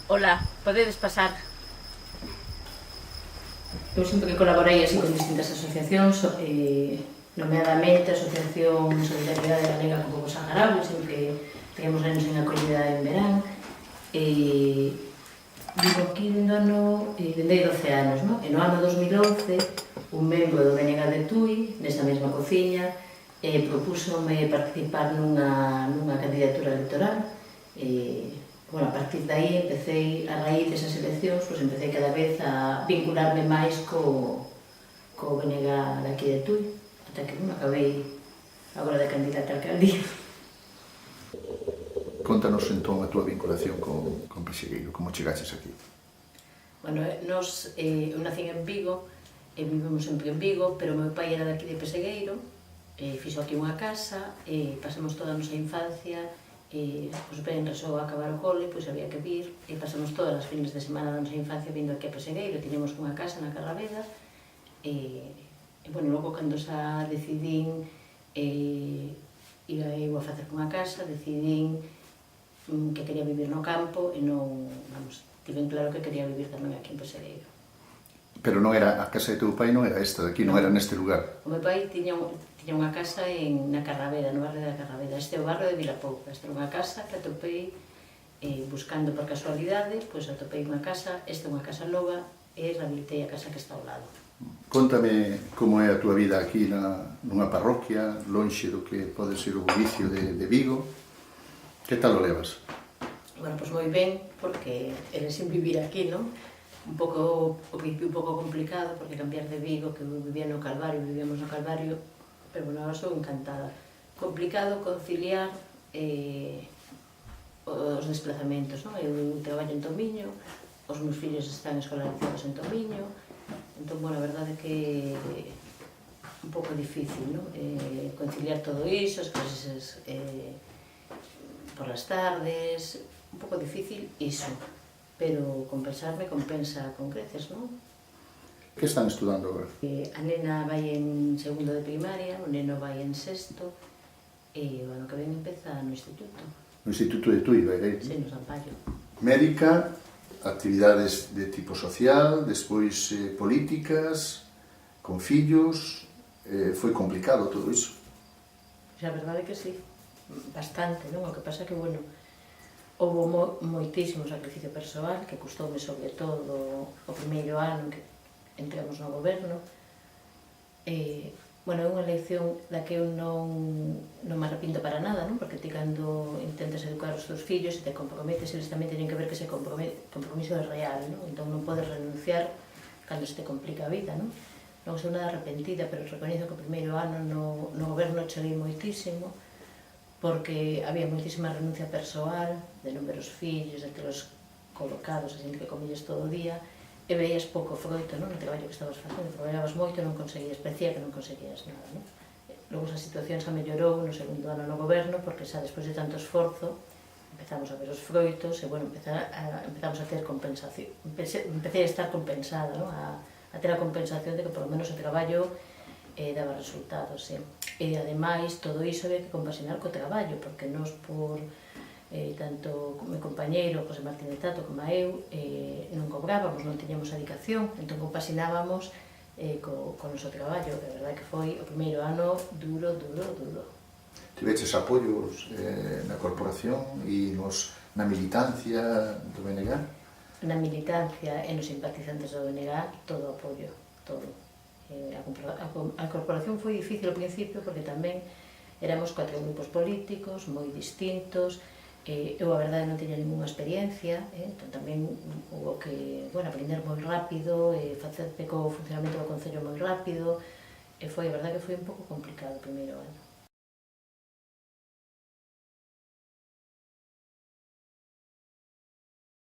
Ola, podedes pasar. Eu sempre que colaborei así con distintas asociacións, nomeadamente a Asociación Solidaridade Galega con Povos Saharaui, sempre que teníamos nenos en acollida en verán, vivo aquí no ano, dende 12 anos, no? E no ano 2011, un membro do BNG de Tui, nesta mesma cociña, propúsome participar nunha candidatura electoral. Bueno, a partir de aí, empecé, a raíz desas eleccións, pues empecé cada vez a vincularme máis co BNG daqui de Tui, ata que, bueno, acabei agora de candidata a alcaldía. Contanos entón a túa vinculación con Pesigueiro, como chegaches aquí? Bueno, eu nací en Vigo, e vivimos sempre en Vigo, pero o meu pai era daqui de Pesigueiro, fixo aquí unha casa, pasamos toda a nosa infancia, os venres ou a acabar o cole, pois había que vir, e pasamos todas as fines de semana da nosa infancia vindo aquí a Pesigueiro, tiñamos unha casa na Carraveda, e, bueno, logo cando xa decidín ir a facer unha casa, decidín que quería vivir no campo e non, vamos, tiven claro que quería vivir tamén aquí en Pesigueiro. Pero non era, a casa de teu pai non era esta de aquí, non era neste lugar? O meu pai tiña unha casa na Carraveda, no barrio da Carraveda. Este é o barrio de Vilapouca. Esta é unha casa que atopei buscando por casualidade, pois atopei unha casa, esta é unha casa nova e rehabilitei a casa que está ao lado. Contame como é a túa vida aquí nunha parroquia, lonxe do que pode ser o bullicio de Vigo. Que tal o levas? Bueno, pois moi ben, porque eres sin vivir aquí, non? Ao principio un pouco complicado, porque cambiar de Vigo, que eu vivía no Calvario, vivíamos no Calvario, pero bueno, agora sou encantada. Complicado conciliar os desplazamentos, non? Eu traballo en Tomiño, os meus fillos están escolarizados en Tomiño, entón, bueno, a verdade é que un pouco difícil, non? Conciliar todo iso, as clases por las tardes, un pouco difícil iso, pero compensarme compensa con creces, non? Que están estudando agora? A nena vai en segundo de primaria, o neno vai en sexto, e o ano que ven empeza no instituto. No Instituto de Tui, vai aí? Sí, no Sampaio. Médica, actividades de tipo social, despois políticas, con fillos, foi complicado todo iso? Pois a verdade é que sí, bastante, non? O que pasa é que, bueno, houve moitísimo sacrificio persoal, que custoume sobre todo o primeiro ano que entramos no goberno. Bueno, é unha elección da que eu non me arrepindo para nada, non? Porque ti cando intentas educar os teus fillos e te comprometes, eles tamén teñen que ver que ese compromiso é real, non? Entón non podes renunciar cando se te complica a vida, non? Non sou nada arrepentida, pero recoñezo que o primeiro ano no goberno cheguei moitísimo, porque había moitísima renuncia persoal, de non ver os fillos, de telos colocados, a xente que comilles todo o día, e veías pouco froito, non? No traballo que estabas facendo, traballabas moito e non conseguías, parecía que non conseguías nada, non? Logo esa situación xa mellorou no segundo ano no goberno, porque xa despois de tanto esforzo empezamos a ver os froitos e, bueno, empezamos a ter compensación, empecé a estar compensada, non? A ter a compensación de que, por lo menos, o traballo daba resultados, sí. E, ademais, todo iso había que compaxinar co traballo, porque nós, por tanto o meu compañeiro, José Martínez Tato, como eu, non cobrábamos, non tiñamos adicación, entón compaxinábamos co noso traballo, que a verdade que foi o primeiro ano duro. Tiveches apoios na corporación e na militancia do BNG? Na militancia e nos simpatizantes do BNG, todo o apoio, todo. A corporación foi difícil ao principio porque tamén éramos 4 grupos políticos moi distintos. Eu, a verdade, non tiña ninguna experiencia, entón tamén hubo que, bueno, aprender moi rápido, facerte co funcionamento do Concello moi rápido, e foi, a verdade, que foi un pouco complicado o primeiro ano.